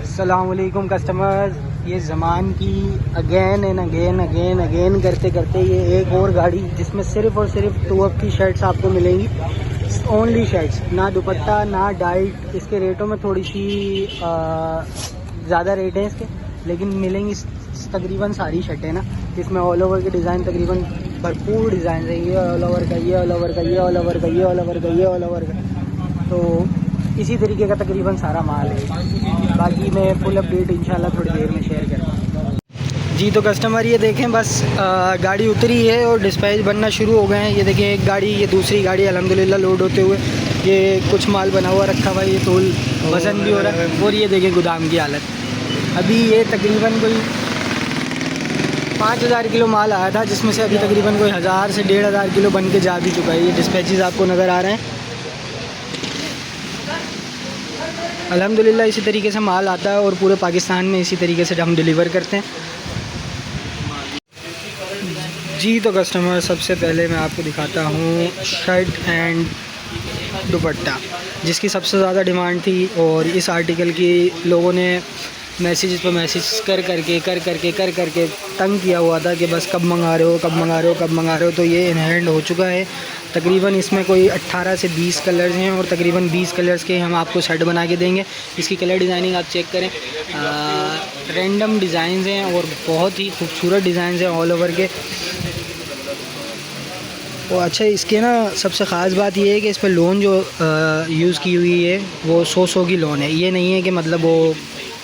अस्सलामुअलैकुम कस्टमर्स, ये ज़मान की अगेन एंड अगेन करते करते ये एक और गाड़ी जिसमें सिर्फ़ और सिर्फ 2 की शर्ट्स आपको मिलेंगी। ओनली शर्ट्स, ना दुपट्टा ना डाइट। इसके रेटों में थोड़ी सी ज़्यादा रेट है इसके, लेकिन मिलेंगी तकरीबन सारी शर्टें ना, जिसमें ऑल ओवर के डिज़ाइन तकरीबन भरपूर डिज़ाइन है। ये ऑल ओवर का, ये ऑल ओवर का, ये ऑल ओवर का, ये ऑल ओवर का, ये ऑल ओवर का। तो इसी तरीके का तकरीबन सारा माल है। बाकी मैं फुल अपडेट इंशाल्लाह थोड़ी देर में शेयर करूँगा जी। तो कस्टमर ये देखें, बस गाड़ी उतरी है और डिस्पैच बनना शुरू हो गए हैं। ये देखें एक गाड़ी, ये दूसरी गाड़ी अल्हम्दुलिल्लाह लोड होते हुए ये कुछ माल बना हुआ रखा हुआ है, ये तोल वज़न भी हो रहा है। और ये देखें गोदाम की हालत, अभी ये तकरीबन कोई 5000 किलो माल आया था, जिसमें से अभी तकरीबन कोई 1000 से 1500 किलो बन के जा भी चुका है। ये डिस्पैचेस आपको नज़र आ रहे हैं। अल्हम्दुलिल्लाह इसी तरीके से माल आता है और पूरे पाकिस्तान में इसी तरीके से हम डिलीवर करते हैं जी। तो कस्टमर, सबसे पहले मैं आपको दिखाता हूँ शर्ट एंड दुपट्टा, जिसकी सबसे ज़्यादा डिमांड थी। और इस आर्टिकल की लोगों ने मैसेज पर मैसेज कर करके तंग किया हुआ था कि बस कब मंगा रहे हो, कब मंगा रहे हो, कब मंगा रहे हो। तो ये इन हैंड हो चुका है। तकरीबन इसमें कोई 18 से 20 कलर्स हैं और तकरीबन 20 कलर्स के हम आपको सेट बना के देंगे। इसकी कलर डिज़ाइनिंग आप चेक करें, रैंडम डिज़ाइंस हैं और बहुत ही खूबसूरत डिज़ाइंस हैं ऑल ओवर के। और अच्छा, इसके ना सबसे ख़ास बात ये है कि इस पर लोन जो यूज़ की हुई है वो 100 की लोन है। ये नहीं है कि मतलब वो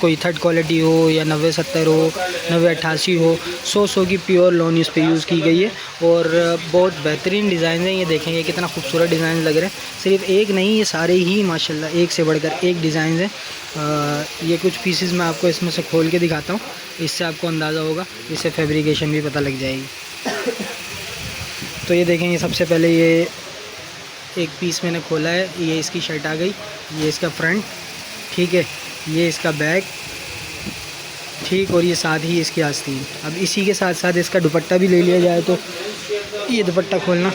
कोई थर्ड क्वालिटी हो या 90-70 हो, 90-88 हो। 100 की प्योर लोन इस पे यूज़ की गई है और बहुत बेहतरीन डिज़ाइन है। ये देखेंगे कितना खूबसूरत डिज़ाइन लग रहे हैं। सिर्फ एक नहीं, ये सारे ही माशाल्लाह एक से बढ़कर एक डिज़ाइन हैं। ये कुछ पीसेस मैं आपको इसमें से खोल के दिखाता हूँ, इससे आपको अंदाज़ा होगा, इससे फैब्रिकेशन भी पता लग जाएगी। तो ये देखेंगे, सबसे पहले ये एक पीस मैंने खोला है, ये इसकी शर्ट आ गई, ये इसका फ्रंट, ठीक है, ये इसका बैक, ठीक, और ये साथ ही इसकी आस्तीन। अब इसी के साथ साथ इसका दुपट्टा भी ले लिया जाए तो ये दुपट्टा खोलना,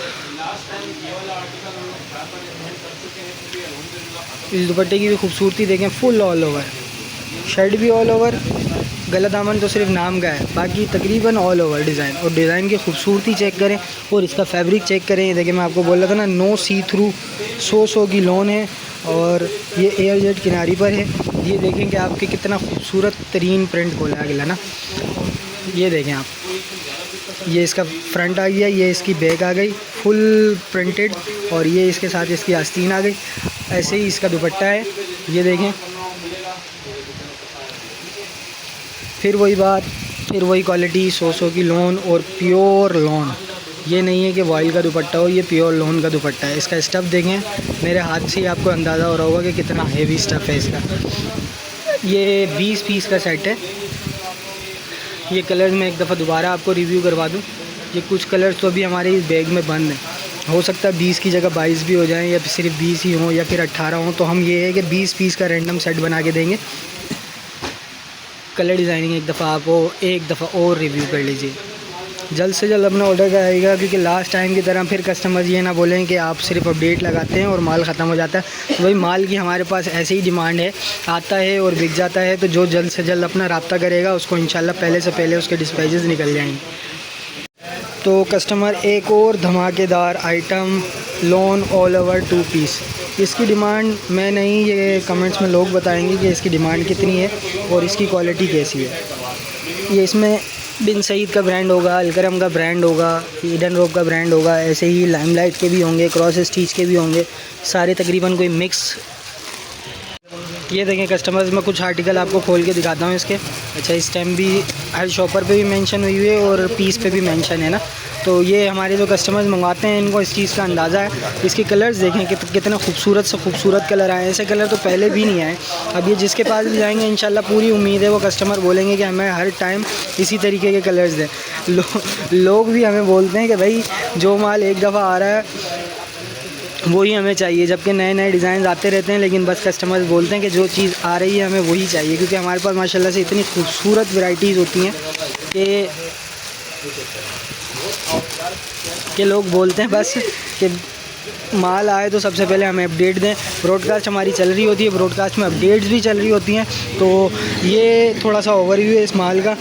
इस दुपट्टे की भी खूबसूरती देखें, फुल ऑल ओवर, शर्ट भी ऑल ओवर, गला दामन तो सिर्फ नाम का है, बाकी तकरीबन ऑल ओवर डिज़ाइन। और डिज़ाइन की खूबसूरती चेक करें और इसका फैब्रिक चेक करें। ये देखें, मैं आपको बोल रहा था ना, नो सी थ्रू, 100 की लोन है और ये एयर जेट किनारी पर है। ये देखें कि आपके कितना खूबसूरत तरीन प्रिंट खोला है अगला ना। ये देखें आप, ये इसका फ्रंट आ गया, ये इसकी बैक आ गई फुल प्रिंटेड, और ये इसके साथ इसकी आस्तीन आ गई। ऐसे ही इसका दुपट्टा है, ये देखें, फिर वही बात, फिर वही क्वालिटी, 100 की लोन और प्योर लोन। ये नहीं है कि वॉइल का दुपट्टा हो, ये प्योर लोन का दुपट्टा है। इसका स्टफ़ देखें, मेरे हाथ से ही आपको अंदाज़ा हो रहा होगा कि कितना हेवी स्टफ़ है इसका। ये 20 पीस का सेट है। ये कलर्स मैं एक दफ़ा दोबारा आपको रिव्यू करवा दूँ। ये कुछ कलर्स तो अभी हमारे इस बैग में बंद हैं। हो सकता है 20 की जगह 22 भी हो जाएँ, या सिर्फ 20 ही हों, या फिर 18 हों। तो हम ये है कि 20 पीस का रैंडम सेट बना के देंगे। कलर डिज़ाइनिंग एक दफ़ा आपको एक दफ़ा और रिव्यू कर लीजिए, जल्द से जल्द अपना ऑर्डर कराइएगा, क्योंकि लास्ट टाइम की तरह फिर कस्टमर ये ना बोलें कि आप सिर्फ अपडेट लगाते हैं और माल ख़त्म हो जाता है। तो वही माल की हमारे पास ऐसे ही डिमांड है, आता है और बिक जाता है। तो जो जल्द से जल्द अपना रब्ता करेगा उसको इंशाल्लाह पहले से पहले उसके डिस्पैचेस निकल जाएंगे। तो कस्टमर, एक और धमाकेदार item, loan all over 2 piece. इसकी डिमांड मैं नहीं, ये कमेंट्स में लोग बताएंगे कि इसकी डिमांड कितनी है और इसकी क्वालिटी कैसी है। ये इसमें बिन सईद का ब्रांड होगा, अलकरम का ब्रांड होगा, ईडन रोप का ब्रांड होगा, ऐसे ही लाइमलाइट के भी होंगे, क्रॉस स्टिच के भी होंगे, सारे तकरीबन कोई मिक्स। ये देखें कस्टमर्स, मैं कुछ आर्टिकल आपको खोल के दिखाता हूँ इसके। अच्छा, इस टाइम भी हर शॉपर पे भी मेंशन हुई है और पीस पे भी मेंशन है ना। तो ये हमारे जो कस्टमर्स मंगवाते हैं इनको इस चीज़ का अंदाज़ा है। इसके कलर्स देखें कि कितना खूबसूरत से खूबसूरत कलर आए। ऐसे कलर तो पहले भी नहीं आए। अब ये जिसके पास भी जाएंगे इंशाल्लाह पूरी उम्मीद है वो कस्टमर बोलेंगे कि हमें हर टाइम इसी तरीके के कलर्स दें। लोग भी हमें बोलते हैं कि भाई जो माल एक दफ़ा आ रहा है वही हमें चाहिए, जबकि नए नए डिज़ाइन आते रहते हैं, लेकिन बस कस्टमर्स बोलते हैं कि जो चीज़ आ रही है हमें वही चाहिए, क्योंकि हमारे पास माशाल्लाह से इतनी खूबसूरत वैराइटीज़ होती हैं कि लोग बोलते हैं बस कि माल आए तो सबसे पहले हमें अपडेट दें। ब्रॉडकास्ट हमारी चल रही होती है, ब्रॉडकास्ट में अपडेट्स भी चल रही होती हैं। तो ये थोड़ा सा ओवरव्यू है इस माल का।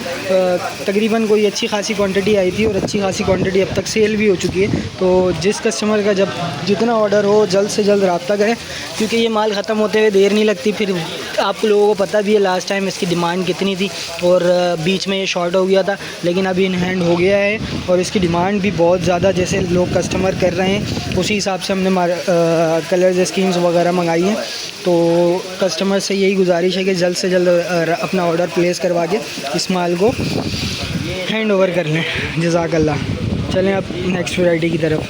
तकरीबन कोई अच्छी खासी क्वांटिटी आई थी और अच्छी खासी क्वांटिटी अब तक सेल भी हो चुकी है। तो जिस कस्टमर का जब जितना ऑर्डर हो जल्द से जल्द रब्ता करें, क्योंकि ये माल ख़त्म होते हुए देर नहीं लगती। फिर आप लोगों को पता भी है लास्ट टाइम इसकी डिमांड कितनी थी और बीच में ये शॉर्ट हो गया था, लेकिन अभी इन हैंड हो गया है और इसकी डिमांड भी बहुत ज़्यादा, जैसे लोग कस्टमर कर रहे हैं उसी हिसाब से हमने कलर्स स्कीम्स वगैरह मंगाई हैं। तो कस्टमर से यही गुजारिश है कि जल्द से जल्द अपना ऑर्डर प्लेस करवा के इस माल को हैंड ओवर कर लें। जज़ाकल्लाह। चलें अब नेक्स्ट वैरायटी की तरफ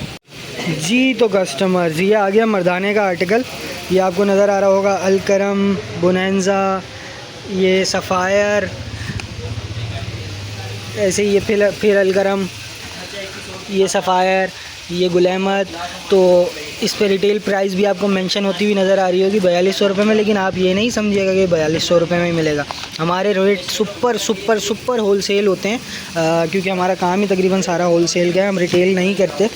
जी। तो कस्टमर्स, ये आ गया मर्दाने का आर्टिकल। ये आपको नज़र आ रहा होगा, अलकरम, बोनेंजा, ये सफ़ायर, ऐसे ही ये फिर अलकरम, ये सफ़ायर, ये गुल अहमद। तो इस पे रिटेल प्राइस भी आपको मेंशन होती हुई नज़र आ रही होगी 4200 रुपये में, लेकिन आप ये नहीं समझिएगा कि 4200 रुपये में ही मिलेगा। हमारे rate super super super wholesale होते हैं, क्योंकि हमारा काम ही तकरीबन सारा होल सेल का है, हम रिटेल नहीं करते।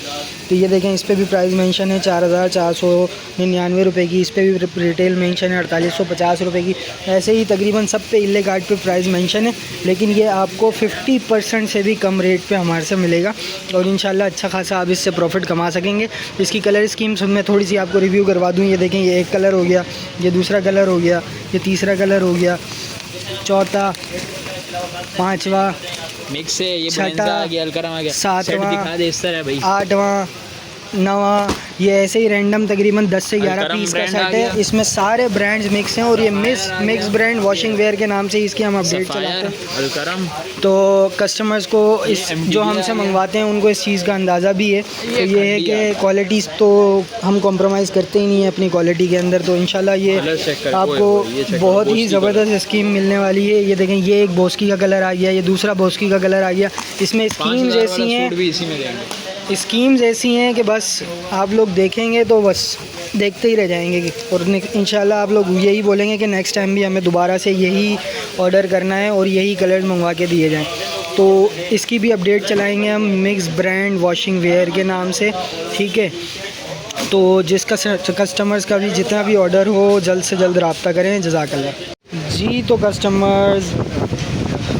तो ये देखें, इस पे भी प्राइस मेंशन है 4499 रुपये की। इस पे भी रिटेल मेंशन है 4850 रुपये की। ऐसे ही तकरीबन सब पे इल्ले कार्ड पे प्राइस मेंशन है, लेकिन ये आपको 50% से भी कम रेट पे हमारे से मिलेगा और इंशाल्लाह अच्छा खासा आप इससे प्रॉफिट कमा सकेंगे। इसकी कलर स्कीम्स मैं थोड़ी सी आपको रिव्यू करवा दूँ। ये देखें, ये एक कलर हो गया, ये दूसरा कलर हो गया, ये तीसरा कलर हो गया, चौथा, पाँचवा, मिक्स है, ये छठा, सातवां, आठवां, नवा, ये ऐसे ही रैंडम तकरीबन 10 से 11 पीस का सेट है। इसमें सारे ब्रांड्स मिक्स हैं और ये मिक्स ब्रांड वॉशिंग वेयर के नाम से इसकी हम अपडेट चलाते हैं। तो कस्टमर्स को इस जो हमसे मंगवाते हैं उनको इस चीज़ का अंदाज़ा भी है। तो ये है कि क्वालिटीज़ तो हम कॉम्प्रोमाइज़ करते ही नहीं है अपनी क्वालिटी के अंदर। तो इंशाल्लाह ये आपको बहुत ही ज़बरदस्त स्कीम मिलने वाली है। ये देखें, ये एक बोस्की का कलर आ गया, ये दूसरा बोस्की का कलर आ गया। इसमें स्कीम्स ऐसी हैं, स्कीम्स ऐसी हैं कि बस आप लोग देखेंगे तो बस देखते ही रह जाएंगे और इंशाल्लाह आप लोग यही बोलेंगे कि नेक्स्ट टाइम भी हमें दोबारा से यही ऑर्डर करना है और यही कलर मंगवा के दिए जाएं। तो इसकी भी अपडेट चलाएंगे हम मिक्स ब्रांड वॉशिंग वेयर के नाम से, ठीक है। तो जिसका कस्टमर्स का भी जितना भी ऑर्डर हो जल्द से जल्द रब्ता करें। जज़ाकल्लाह जी। तो कस्टमर्स,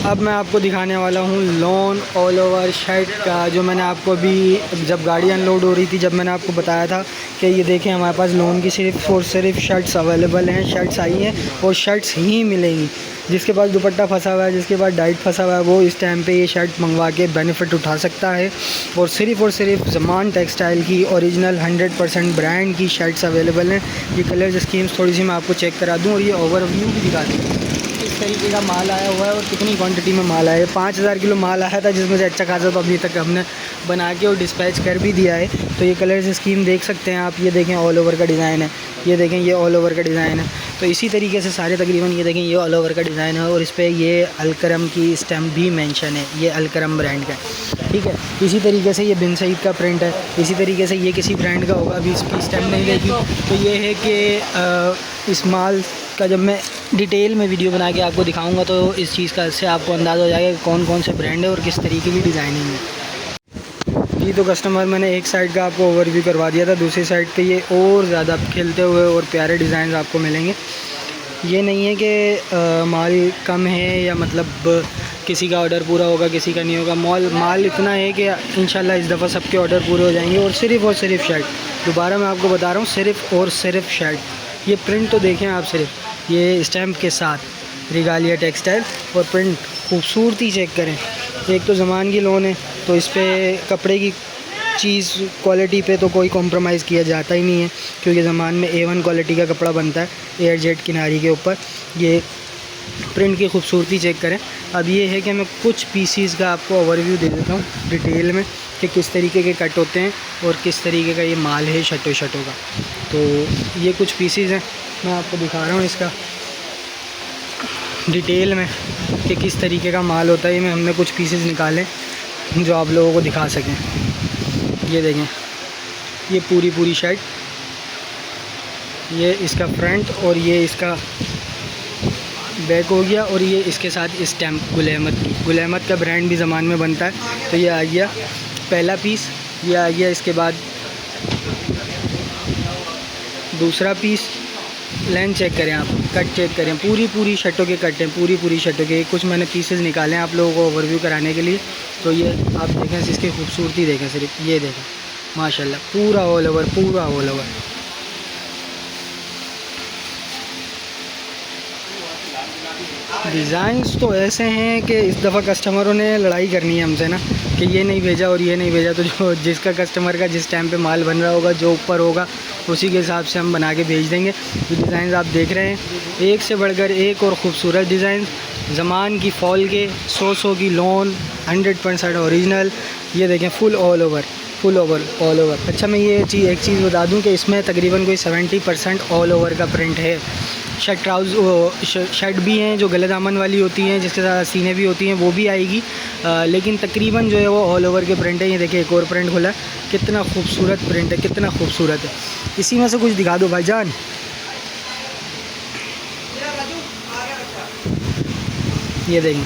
अब मैं आपको दिखाने वाला हूँ लॉन ऑल ओवर शर्ट का, जो मैंने आपको अभी जब गाड़ी अनलोड हो रही थी जब मैंने आपको बताया था कि ये देखें हमारे पास लॉन की सिर्फ और सिर्फ शर्ट्स अवेलेबल हैं। शर्ट्स आई हैं और शर्ट्स ही मिलेंगी। जिसके पास दुपट्टा फंसा हुआ है, जिसके पास डाइट फंसा हुआ है, वो इस टाइम पे ये शर्ट मंगवा के बेनिफिट उठा सकता है। और सिर्फ ज़मान टेक्सटाइल की ओरिजिनल 100% ब्रांड की शर्ट्स अवेलेबल हैं। ये कलर स्कीम्स थोड़ी सी मैं आपको चेक करा दूँ और ये ओवरव्यू भी दिखा दूँ किस तरीके का माल आया हुआ है और कितनी क्वांटिटी में माल आया है। 5000 किलो माल आया था, जिसमें से अच्छा खासा तो अभी तक हमने बना के और डिस्पैच कर भी दिया है। तो ये कलर्स स्कीम देख सकते हैं आप। ये देखें, ऑल ओवर का डिज़ाइन है, ये देखें, ये ऑल ओवर का डिज़ाइन है। तो इसी तरीके से सारे तकरीबन ये देखें, ये ऑल ओवर का डिज़ाइन है और इस पर ये अलकरम की स्टैम्प भी मेंशन है, ये अलकरम ब्रांड का है, ठीक है। इसी तरीके से ये बिन सईद का प्रिंट है, इसी तरीके से ये किसी ब्रांड का होगा, अभी इसकी स्टैम्प नहीं देखी। तो ये है कि इस माल का जब मैं डिटेल में वीडियो बना के आपको दिखाऊंगा तो इस चीज़ का से आपको अंदाज़ा हो जाएगा कि कौन कौन से ब्रांड है और किस तरीके की डिज़ाइनिंग है जी। तो कस्टमर, मैंने एक साइड का आपको ओवरव्यू करवा दिया था, दूसरी साइड पे ये और ज़्यादा खिलते हुए और प्यारे डिज़ाइन आपको मिलेंगे। ये नहीं है कि माल कम है या मतलब किसी का ऑर्डर पूरा होगा किसी का नहीं होगा। माल इतना है कि इंशाल्लाह इस दफ़ा सबके ऑर्डर पूरे हो जाएंगे। और सिर्फ शर्ट, दोबारा मैं आपको बता रहा हूँ, सिर्फ शर्ट। ये प्रिंट तो देखें आप, सिर्फ ये स्टैम्प के साथ रिगालिया टेक्सटाइल, और प्रिंट खूबसूरती चेक करें। एक तो ज़मान की लोन है, तो इस पर कपड़े की चीज़ क्वालिटी पे तो कोई कॉम्प्रोमाइज़ किया जाता ही नहीं है, क्योंकि ज़मान में A1 क्वालिटी का कपड़ा बनता है एयर जेट किनारी के ऊपर। ये प्रिंट की खूबसूरती चेक करें। अब ये है कि मैं कुछ पीसीज़ का आपको ओवरव्यू दे देता हूँ डिटेल में कि किस तरीके के कट होते हैं और किस तरीके का ये माल है शर्टों का। तो ये कुछ पीसीज़ हैं, मैं आपको दिखा रहा हूँ इसका डिटेल में कि किस तरीके का माल होता है। ये हमने कुछ पीसेस निकाले जो आप लोगों को दिखा सकें। ये देखें, ये पूरी शर्ट, ये इसका फ्रंट और ये इसका बैक हो गया, और ये इसके साथ स्टैम्प गुल अहमद का ब्रांड भी ज़मान में बनता है। तो ये आ गया पहला पीस, ये आ गया। इसके बाद दूसरा पीस, लेंथ चेक करें आप, कट चेक करें, पूरी शर्टों के कट हैं, पूरी शर्टों के। कुछ मैंने पीसेस निकाले हैं आप लोगों को ओवरव्यू कराने के लिए। तो ये आप देखें, इसकी खूबसूरती देखें, सिर्फ ये देखें माशाल्लाह, पूरा ऑल ओवर। डिज़ाइंस तो ऐसे हैं कि इस दफ़ा कस्टमरों ने लड़ाई करनी है हमसे ना, कि ये नहीं भेजा और ये नहीं भेजा। तो जो जिसका कस्टमर का जिस टाइम पे माल बन रहा होगा, जो ऊपर होगा, उसी के हिसाब से हम बना के भेज देंगे। जो डिज़ाइन आप देख रहे हैं, एक से बढ़कर एक और ख़ूबसूरत डिज़ाइन, ज़मान की फॉल के, 100 की लॉन, 100% ओरिजिनल। ये देखें, फुल ऑल ओवर। अच्छा, मैं ये एक चीज़ बता दूं कि इसमें तकरीबन कोई 70% ऑल ओवर का प्रिंट है। शर्ट भी हैं जो गले दामन वाली होती हैं, जिसके साथ सीने भी होती हैं, वो भी आएगी। लेकिन तकरीबन जो है वो ऑल ओवर के प्रिंट है। ये देखिए, एक और प्रिंट खुला है, कितना खूबसूरत प्रिंट है, कितना खूबसूरत है। इसी में से कुछ दिखा दो भाईजान। ये देखें,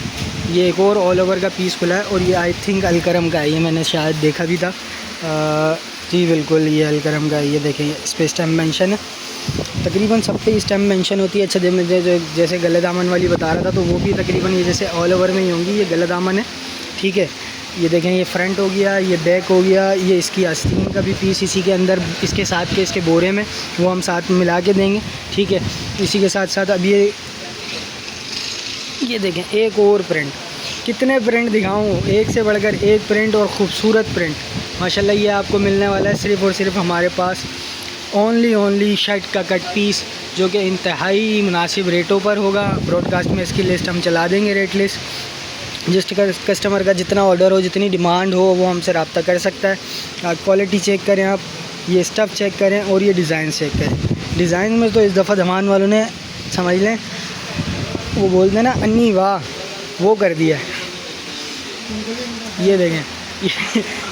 ये एक और ऑल ओवर का पीस खुला है, और ये आई थिंक अलकरम का है। ये मैंने शायद देखा भी था। जी बिल्कुल, ये अलकरम का है। ये देखें, इस पर स्टैम्प मेंशन है। तकरीबन सब पे स्टैम्प मेंशन होती है। अच्छा, जैसे गले दामन वाली बता रहा था, तो वो भी तकरीबन ये जैसे ऑल ओवर में ही होंगी। ये गले दामन है, ठीक है। ये देखें, ये फ्रंट हो गया, ये बैक हो गया, ये इसकी आस्तीन का भी पीस इसी के अंदर, इसके साथ के इसके बोरे में, वो हम साथ में मिला के देंगे, ठीक है। इसी के साथ साथ अब ये देखें, एक और प्रिंट। कितने प्रिंट दिखाऊं, एक से बढ़कर एक प्रिंट और ख़ूबसूरत प्रिंट माशाल्लाह। ये आपको मिलने वाला है सिर्फ़ और सिर्फ हमारे पास ओनली शर्ट का कट पीस, जो कि इंतहाई मुनासिब रेटों पर होगा। ब्रॉडकास्ट में इसकी लिस्ट हम चला देंगे, रेट लिस्ट। जिस कस्टमर का जितना ऑर्डर हो, जितनी डिमांड हो, वो हमसे रब्ता कर सकता है। क्वालिटी चेक करें आप, ये स्टफ़ चेक करें, और ये डिज़ाइन चेक करें। डिज़ाइन में तो इस दफ़ा धमान वालों ने, समझ लें, वो बोलते हैं ना, अन्नी वाह, वो कर दिया है। ये देखें,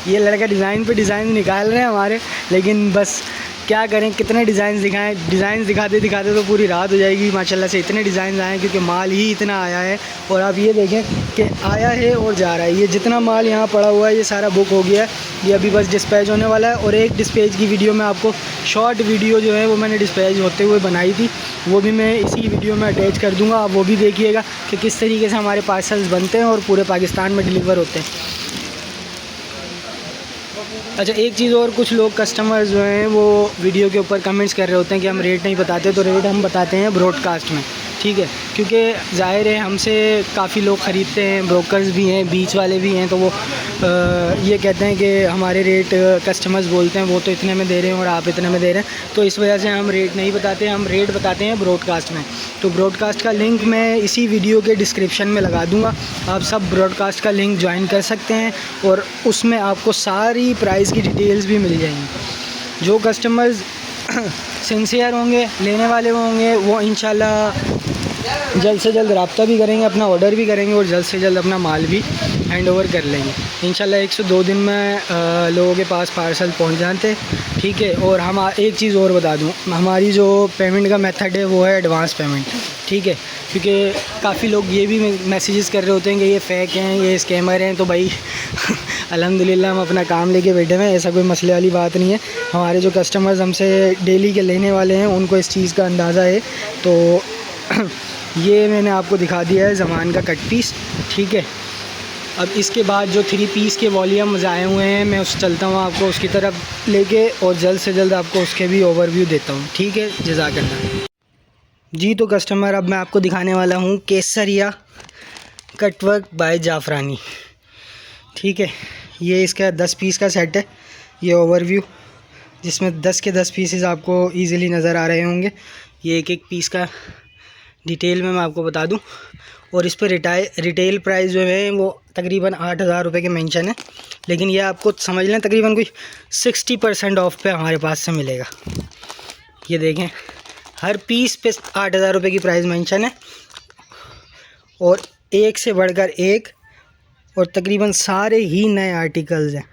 ये लड़का डिज़ाइन पे डिज़ाइन निकाल रहे हैं हमारे, लेकिन बस क्या करें, कितने डिज़ाइन दिखाएं। डिज़ाइन दिखाते तो पूरी रात हो जाएगी। माशाल्लाह से इतने डिज़ाइन आए हैं, क्योंकि माल ही इतना आया है। और आप ये देखें कि आया है और जा रहा है। ये जितना माल यहाँ पड़ा हुआ है, ये सारा बुक हो गया है। ये अभी बस डिस्पैच होने वाला है। और एक डिस्पैच की वीडियो में आपको, शॉर्ट वीडियो जो है वो मैंने डिस्पैच होते हुए बनाई थी, वो भी मैं इसी वीडियो में अटैच कर दूँगा। आप वो भी देखिएगा कि किस तरीके से हमारे पार्सल्स बनते हैं और पूरे पाकिस्तान में डिलीवर होते हैं। अच्छा, एक चीज़ और, कुछ लोग कस्टमर जो हैं वो वीडियो के ऊपर कमेंट्स कर रहे होते हैं कि हम रेट नहीं बताते। तो रेट हम बताते हैं ब्रॉडकास्ट में, ठीक है, क्योंकि ज़ाहिर है हमसे काफ़ी लोग ख़रीदते हैं, ब्रोकर्स भी हैं, बीच वाले भी हैं। तो वो ये कहते हैं कि हमारे रेट, कस्टमर्स बोलते हैं वो तो इतने में दे रहे हैं और आप इतने में दे रहे हैं। तो इस वजह से हम रेट नहीं बताते, हम रेट बताते हैं ब्रॉडकास्ट में। तो ब्रॉडकास्ट का लिंक मैं इसी वीडियो के डिस्क्रिप्शन में लगा दूँगा। आप सब ब्रॉडकास्ट का लिंक ज्वाइन कर सकते हैं, और उसमें आपको सारी प्राइस की डिटेल्स भी मिल जाएंगी। जो कस्टमर्स सिंसियर होंगे, लेने वाले होंगे, वो इंशाल्लाह जल्द से जल्द रब्ता भी करेंगे, अपना ऑर्डर भी करेंगे, और जल्द से जल्द अपना माल भी हैंड ओवर कर लेंगे इंशाल्लाह। 1 से 2 दिन में लोगों के पास पार्सल पहुंच जाते, ठीक है। और हम एक चीज़ और बता दूं, हमारी जो पेमेंट का मेथड है वो है एडवांस पेमेंट, ठीक है। क्योंकि काफ़ी लोग ये भी मैसेजेस कर रहे होते हैं कि ये फ़ेक हैं, ये स्कैमर हैं। तो भाई अल्हम्दुलिल्लाह हम अपना काम लेके बैठे हुए हैं, ऐसा कोई मसले वाली बात नहीं है। हमारे जो कस्टमर्स हमसे डेली के लेने वाले हैं, उनको इस चीज़ का अंदाज़ा है। तो ये मैंने आपको दिखा दिया है ज़मान का कट पीस, ठीक है। अब इसके बाद जो 3 पीस के वॉल्यूम्स आए हुए हैं, मैं उस चलता हूँ आपको उसकी तरफ लेके, और जल्द से जल्द आपको उसके भी ओवरव्यू देता हूँ, ठीक है। जज़ाकल्लाह जी। तो कस्टमर, अब मैं आपको दिखाने वाला हूँ केसरिया कटवर्क बाय जाफरानी, ठीक है। ये इसका 10 पीस का सेट है। ये ओवरव्यू, जिसमें 10 के 10 पीसेस आपको ईज़िली नज़र आ रहे होंगे। ये एक पीस का डिटेल में मैं आपको बता दूं। और इस पर रिटेल प्राइस जो है वो तकरीबन 8,000 रुपये के मेंशन है, लेकिन ये आपको समझ लें तकरीबन कोई 60% ऑफ पे हमारे पास से मिलेगा। ये देखें, हर पीस पे 8,000 रुपये की प्राइस मेंशन है, और एक से बढ़कर एक, और तकरीबन सारे ही नए आर्टिकल्स हैं।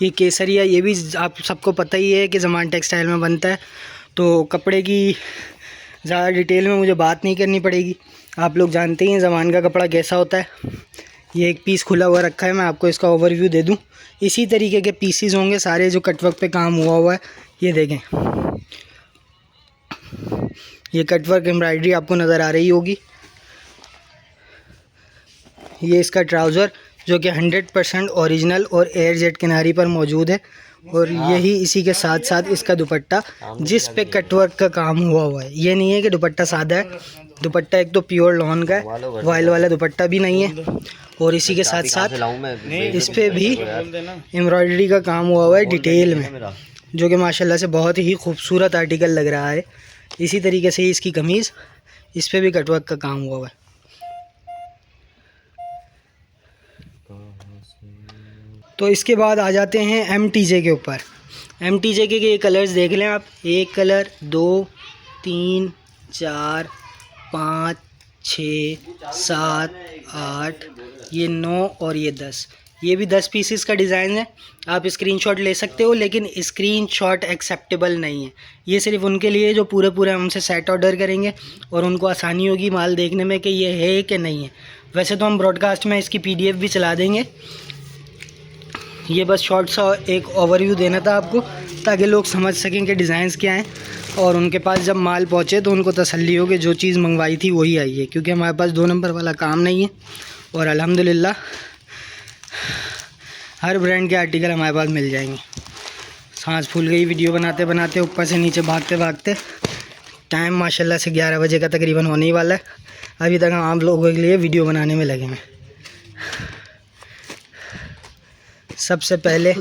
ये केसरिया, ये भी आप सबको पता ही है कि ज़मान टेक्सटाइल में बनता है। तो कपड़े की ज़्यादा डिटेल में मुझे बात नहीं करनी पड़ेगी, आप लोग जानते ही हैं ज़मान का कपड़ा कैसा होता है। ये एक पीस खुला हुआ रखा है, मैं आपको इसका ओवरव्यू दे दूं। इसी तरीके के पीसीज होंगे सारे जो कटवर्क पे काम हुआ है। ये देखें, ये कटवर्क एम्ब्रॉयडरी आपको नज़र आ रही होगी। ये इसका ट्राउज़र जो कि 100% ओरिजिनल और एयर जेट किनारी पर मौजूद है। और यही इसी के साथ साथ इसका दुपट्टा जिस पे कटवर्क का काम हुआ है। ये नहीं है कि दुपट्टा सादा है, दुपट्टा एक तो प्योर लॉन का है, वाइल वाला दुपट्टा भी नहीं है। और इसी के साथ साथ इस पे भी एम्ब्रॉयडरी का काम हुआ है डिटेल में, जो कि माशाल्लाह से बहुत ही खूबसूरत आर्टिकल लग रहा है। इसी तरीके से इसकी कमीज़, इस पे भी कटवर्क का काम हुआ है। तो इसके बाद आ जाते हैं MTJ के ऊपर। MTJ के ये कलर्स देख लें आप, एक कलर, 2, 3, 4, 5, 6, 7, 8, ये 9 और ये 10। ये भी 10 पीसेस का डिज़ाइन है। आप स्क्रीनशॉट ले सकते हो, लेकिन स्क्रीनशॉट एक्सेप्टेबल नहीं है। ये सिर्फ उनके लिए जो पूरे हमसे सेट ऑर्डर करेंगे और उनको आसानी होगी माल देखने में कि ये है कि नहीं है। वैसे तो हम ब्रॉडकास्ट में इसकी PDF भी चला देंगे। ये बस शॉर्ट सा एक ओवरव्यू देना था आपको, ताकि लोग समझ सकें कि डिज़ाइंस क्या हैं और उनके पास जब माल पहुँचे तो उनको तसल्ली हो कि जो चीज़ मंगवाई थी वही आई है। क्योंकि हमारे पास 2 नंबर वाला काम नहीं है और अल्हम्दुलिल्लाह हर ब्रांड के आर्टिकल हमारे पास मिल जाएंगे। सांस फूल गई वीडियो बनाते बनाते, ऊपर से नीचे भागते भागते। टाइम माशाल्लाह से 11 बजे का तकरीबन होने ही वाला है। अभी तक हम आप लोगों के लिए वीडियो बनाने में लगे हैं। सबसे पहले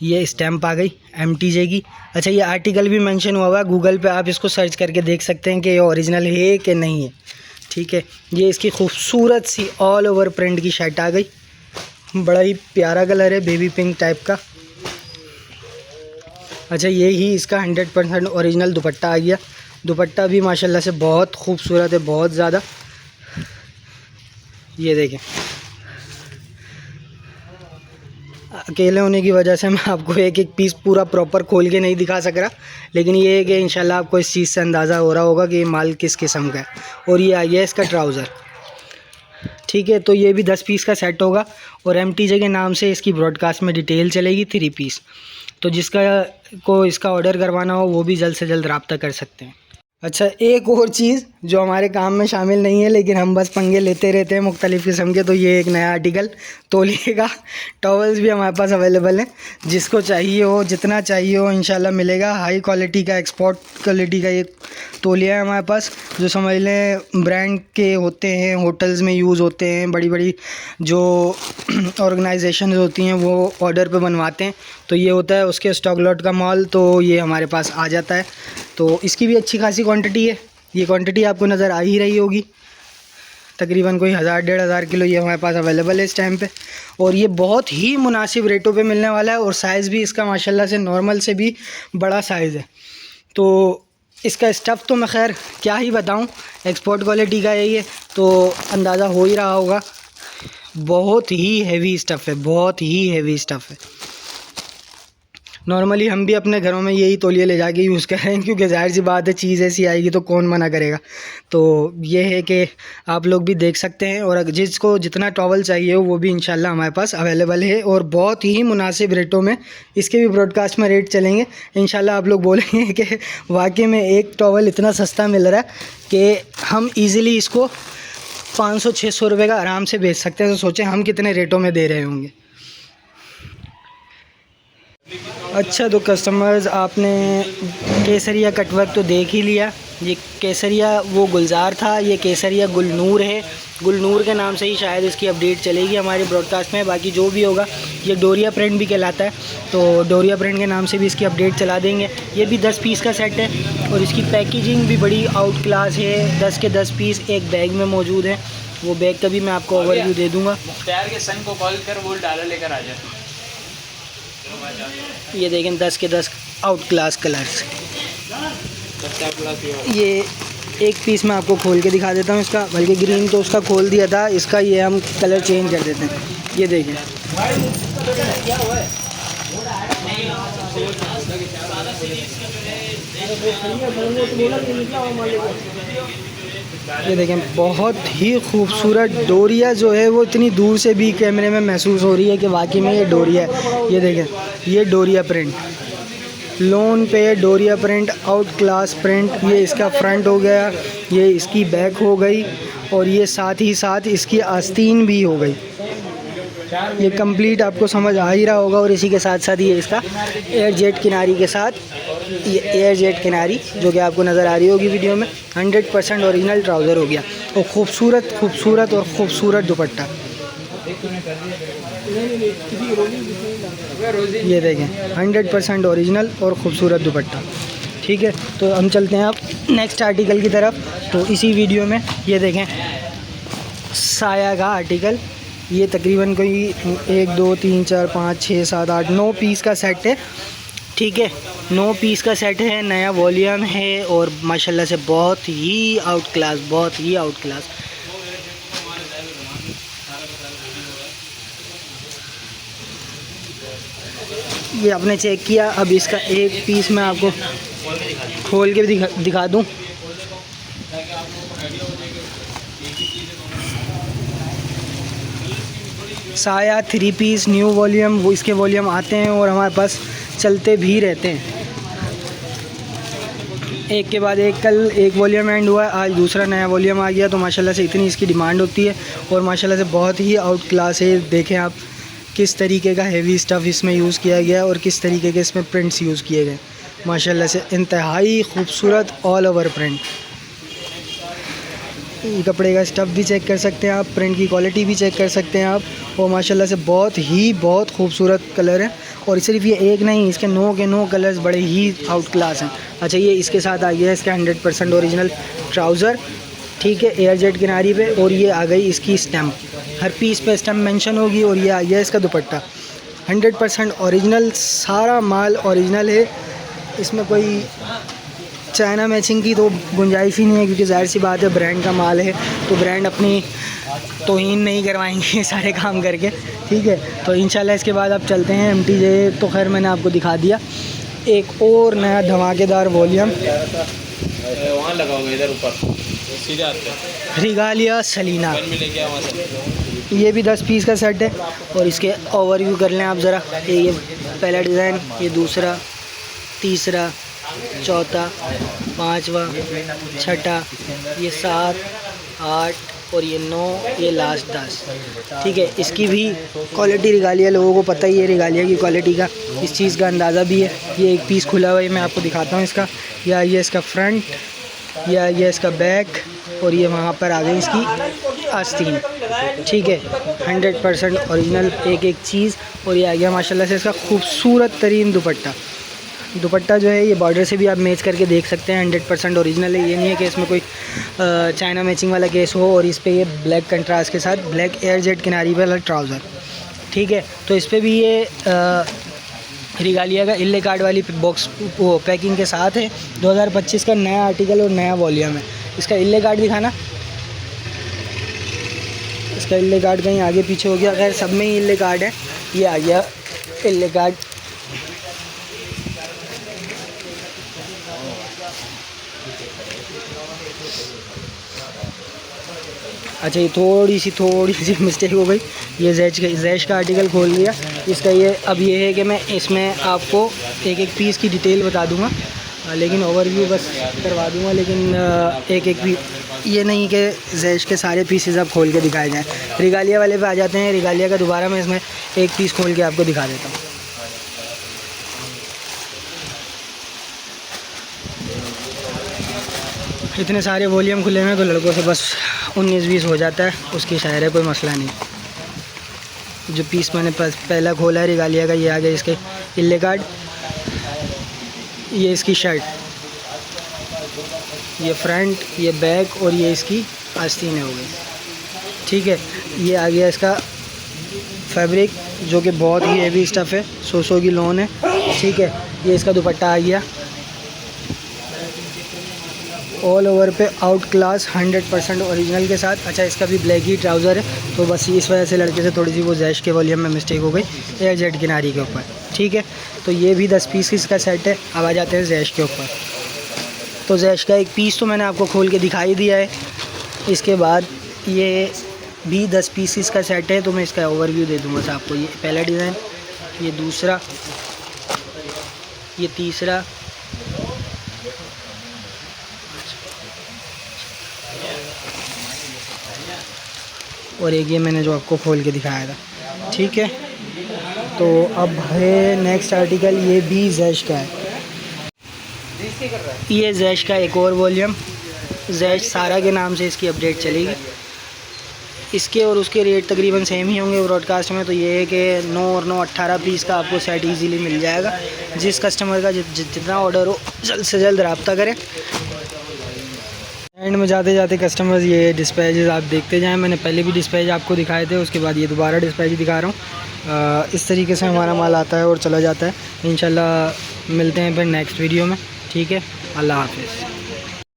ये स्टैम्प आ गई MTJ की। अच्छा, ये आर्टिकल भी मेंशन हुआ हुआ है गूगल पे, आप इसको सर्च करके देख सकते हैं कि ये ओरिजिनल है कि नहीं है। ठीक है, ये इसकी खूबसूरत सी ऑल ओवर प्रिंट की शर्ट आ गई। बड़ा ही प्यारा कलर है, बेबी पिंक टाइप का। अच्छा, ये ही इसका 100% ओरिजिनल दुपट्टा आ गया। दुपट्टा भी माशाल्लाह से बहुत खूबसूरत है, बहुत ज़्यादा। ये देखें, अकेले होने की वजह से मैं आपको एक एक पीस पूरा प्रॉपर खोल के नहीं दिखा सक रहा, लेकिन ये है कि इंशाल्लाह आपको इस चीज़ से अंदाज़ा हो रहा होगा कि ये माल किस किस्म का है। और ये आ गया इसका ट्राउज़र। ठीक है, तो ये भी 10 पीस का सेट होगा और MTJ के नाम से इसकी ब्रॉडकास्ट में डिटेल चलेगी 3 पीस। तो जिसका को इसका ऑर्डर करवाना हो वो भी जल्द से जल्द रब्ता कर सकते हैं। अच्छा, एक और चीज़ जो हमारे काम में शामिल नहीं है, लेकिन हम बस पंगे लेते रहते हैं मुख्तलिफ़ किस्म के, तो ये एक नया आर्टिकल तौलिए का। टॉवल्स भी हमारे पास अवेलेबल हैं, जिसको चाहिए हो, जितना चाहिए हो इंशाल्लाह मिलेगा। हाई क्वालिटी का, एक्सपोर्ट क्वालिटी का ये तौलिया है हमारे पास, जो समझ लें ब्रांड के होते हैं, होटल्स में यूज़ होते हैं। बड़ी बड़ी जो ऑर्गेनाइजेशन होती हैं वो ऑर्डर पे बनवाते हैं, तो ये होता है उसके स्टॉक लॉट का माल, तो ये हमारे पास आ जाता है। तो इसकी भी अच्छी खासी क्वांटिटी है। ये क्वांटिटी आपको नज़र आ ही रही होगी, तकरीबन कोई 1000-1500 किलो ये हमारे पास अवेलेबल है इस टाइम पे। और ये बहुत ही मुनासिब रेटों पे मिलने वाला है और साइज़ भी इसका माशाल्लाह से नॉर्मल से भी बड़ा साइज़ है। तो इसका स्टफ़ तो मैं खैर क्या ही बताऊं, एक्सपोर्ट क्वालिटी का है ये, तो अंदाज़ा हो ही रहा होगा। बहुत ही हैवी स्टफ़ है, बहुत ही हैवी स्टफ़ है। नॉर्मली हम भी अपने घरों में यही तौलिए ले जाके यूज़ कर रहे हैं, क्योंकि ज़ाहिर सी बात है चीज़ ऐसी आएगी तो कौन मना करेगा। तो ये है कि आप लोग भी देख सकते हैं, और जिसको जितना टॉवल चाहिए हो वो भी इंशाल्लाह हमारे पास अवेलेबल है और बहुत ही मुनासिब रेटों में। इसके भी ब्रॉडकास्ट में रेट चलेंगे इंशाल्लाह। आप लोग बोलेंगे कि वाकई में एक टॉवल इतना सस्ता मिल रहा है कि हम ईज़िली इसको 500-600 रुपये का आराम से बेच सकते हैं। तो सोचें हम कितने रेटों में दे रहे होंगे। अच्छा, तो कस्टमर्स, आपने केसरिया कटवर्क तो देख ही लिया। ये केसरिया वो गुलजार था, ये केसरिया गुलनूर है। गुलनूर के नाम से ही शायद इसकी अपडेट चलेगी हमारे ब्रॉडकास्ट में। बाकी जो भी होगा, ये डोरिया प्रिंट भी कहलाता है, तो डोरिया प्रिंट के नाम से भी इसकी अपडेट चला देंगे। ये भी 10 पीस का सेट है और इसकी पैकेजिंग भी बड़ी आउट क्लास है। 10 के 10 पीस एक बैग में मौजूद है। वो बैग का भी मैं आपको ओवरव्यू दे दूँगा। मुख्तार के सन को कॉल कर, वो डाला लेकर आ जाए। ये देखें 10 के 10 आउट क्लास कलर्स। ये एक पीस मैं आपको खोल के दिखा देता हूँ इसका, बल्कि ग्रीन तो उसका खोल दिया था, इसका ये हम कलर चेंज कर देते हैं। ये देखें, ये देखें बहुत ही खूबसूरत डोरिया जो है वो इतनी दूर से भी कैमरे में महसूस हो रही है कि वाकई में ये डोरिया है। ये देखें, ये डोरिया प्रिंट, लोन पे डोरिया प्रिंट, आउट क्लास प्रिंट। ये इसका फ्रंट हो गया, ये इसकी बैक हो गई और ये साथ ही साथ इसकी आस्तीन भी हो गई। ये कंप्लीट आपको समझ आ ही रहा होगा। और इसी के साथ साथ ये इसका एयर जेट किनारी के साथ, ये एयर जेट किनारी जो कि आपको नज़र आ रही होगी वीडियो में, 100% ओरिजिनल ट्राउज़र हो गया। और खूबसूरत खूबसूरत और ख़ूबसूरत दुपट्टा, ये देखें 100% ओरिजिनल और ख़ूबसूरत दुपट्टा। ठीक है, तो हम चलते हैं अब नेक्स्ट आर्टिकल की तरफ। तो इसी वीडियो में ये देखें साया का आर्टिकल, ये तकरीबन कोई 1 2 3 4 5 6 7 8 9 पीस का सेट है। ठीक है, 9 पीस का सेट है, नया वॉल्यूम है और माशाल्लाह से बहुत ही आउट क्लास, बहुत ही आउट क्लास। ये आपने चेक किया। अब इसका एक पीस मैं आपको खोल के भी दिखा दूँ। साया 3 पीस न्यू वॉल्यूम, वो इसके वॉल्यूम आते हैं और हमारे पास चलते भी रहते हैं, एक के बाद एक। कल एक वॉल्यूम एंड हुआ, आज दूसरा नया वॉल्यूम आ गया। तो माशाल्लाह से इतनी इसकी डिमांड होती है और माशाल्लाह से बहुत ही आउट क्लास है। देखें आप किस तरीके का हेवी स्टफ़ इसमें यूज़ किया गया और किस तरीके के इसमें प्रिंट्स यूज़ किए गए। माशाल्लाह से इंतहाई खूबसूरत ऑल ओवर प्रिंट। कपड़े का स्टफ़ भी चेक कर सकते हैं आप, प्रिंट की क्वालिटी भी चेक कर सकते हैं आप। और माशाल्लाह से बहुत खूबसूरत कलर है। और सिर्फ ये एक नहीं, इसके 9 के 9 कलर्स बड़े ही आउट क्लास हैं। अच्छा, ये इसके साथ आ गया है इसका 100% ओरिजिनल ट्राउज़र। ठीक है, एयर जेट किनारी पे। और ये आ गई इसकी स्टैम्प, हर पीस पे स्टैम्प मेंशन होगी। और ये आ गया इसका दुपट्टा 100% ओरिजिनल, सारा माल ओरिजिनल है। इसमें कोई चाइना मैचिंग की तो गुंजाइश ही नहीं है, क्योंकि ज़ाहिर सी बात है ब्रांड का माल है तो ब्रांड अपनी तौहीन नहीं करवाएंगे सारे काम करके। ठीक है, तो इंशाल्लाह इसके बाद आप चलते हैं MTJ। तो खैर मैंने आपको दिखा दिया एक और नया धमाकेदार वॉल्यूम, वहाँ लगाओगे इधर ऊपर सीधे आते हैं, रिगालिया सलीना। ये भी 10 पीस का सेट है। और इसके ओवरव्यू कर लें आप ज़रा। ये पहला डिज़ाइन, ये दूसरा, तीसरा, चौथा, पांचवा, छठा, ये 7 8 और ये 9, ये लास्ट 10। ठीक है, इसकी भी क्वालिटी रिगालिया, लोगों को पता ही है रिगालिया की क्वालिटी का, इस चीज़ का अंदाज़ा भी है। ये एक पीस खुला हुआ है, मैं आपको दिखाता हूँ इसका। या ये इसका फ्रंट, या ये इसका बैक, और ये वहाँ पर आ गई इसकी आस्तीन। ठीक है, 100% ओरिजिनल एक एक चीज़। और ये आ गया माशाल्लाह से इसका खूबसूरत तरीन दुपट्टा। दुपट्टा जो है ये बॉर्डर से भी आप मैच करके देख सकते हैं, 100% ओरिजिनल है। ये नहीं है कि इसमें कोई चाइना मैचिंग वाला केस हो। और इस पे ये ब्लैक कंट्रास्ट के साथ ब्लैक एयर जेट किनारी वाला ट्राउज़र। ठीक है, तो इस पे भी ये रिगालिया का इल्ले कार्ड वाली बॉक्स वो पैकिंग के साथ है। 2025 का नया आर्टिकल और नया वॉल्यूम है। इसका इल्ले कार्ड दिखाना, इसका इल्ले कार्ड कहीं आगे पीछे हो गया, खैर सब में ही इल्ले कार्ड है। ये आ गया इल्ले कार्ड। अच्छा, ये थोड़ी सी मिस्टेक हो गई, ये जैश का आर्टिकल खोल लिया इसका। ये अब ये है कि मैं इसमें आपको एक एक पीस की डिटेल बता दूंगा, लेकिन ओवरव्यू बस करवा दूंगा। लेकिन एक एक पीस ये नहीं कि जैश के सारे पीसेस आप खोल के दिखाए जाएँ। रिगालिया वाले पे आ जाते हैं। रिगालिया का दोबारा मैं इसमें एक पीस खोल के आपको दिखा देता हूँ। इतने सारे वॉल्यूम खुले हैं तो लड़कों से बस 19-20 हो जाता है, उसकी शायर है, कोई मसला नहीं। जो पीस मैंने पहला खोला है रिगालिया का, ये आ गया इसके इल्ले कार्ड, ये इसकी शर्ट, ये फ्रंट, ये बैक और ये इसकी आस्तीनें हो गई। ठीक है, ये आ गया इसका फैब्रिक जो कि बहुत ही हेवी स्टफ़ है, 100 की लोन है। ठीक है, ये इसका दुपट्टा आ गया ऑल ओवर पे आउट क्लास 100% ओरिजिनल के साथ। अच्छा, इसका भी ब्लैक ही ट्राउज़र है, तो बस इस वजह से लड़के से थोड़ी सी वो जैश के वॉल्यूम में मिस्टेक हो गई एयर जेट किनारी के ऊपर। ठीक है, तो ये भी 10 पीस इसका सेट है। अब आ जाते हैं जैश के ऊपर। तो जैश का एक पीस तो मैंने आपको खोल के दिखाई दिया है। इसके बाद ये भी 10 पीस का सेट है, तो मैं इसका ओवरव्यू दे दूँगा आपको। ये पहला डिज़ाइन, ये दूसरा, ये तीसरा, और एक ये मैंने जो आपको खोल के दिखाया था। ठीक है, तो अब है नेक्स्ट आर्टिकल, ये भी जैश का है। ये जैश का एक और वॉल्यूम, जैश सारा के नाम से इसकी अपडेट चलेगी। इसके और उसके रेट तकरीबन सेम ही होंगे ब्रॉडकास्ट में। तो ये है कि 9 और 9 18 पीस का आपको सेट इजीली मिल जाएगा। जिस कस्टमर का जितना ऑर्डर हो जल्द से जल्द रब्ता करें। एंड में जाते जाते कस्टमर्स ये डिस्पैचेस आप देखते जाएं। मैंने पहले भी डिस्पैच आपको दिखाए थे, उसके बाद ये दोबारा डिस्पैच दिखा रहा हूँ। इस तरीके से हमारा माल आता है और चला जाता है। इंशाल्लाह मिलते हैं फिर नेक्स्ट वीडियो में। ठीक है, अल्लाह हाफिज़।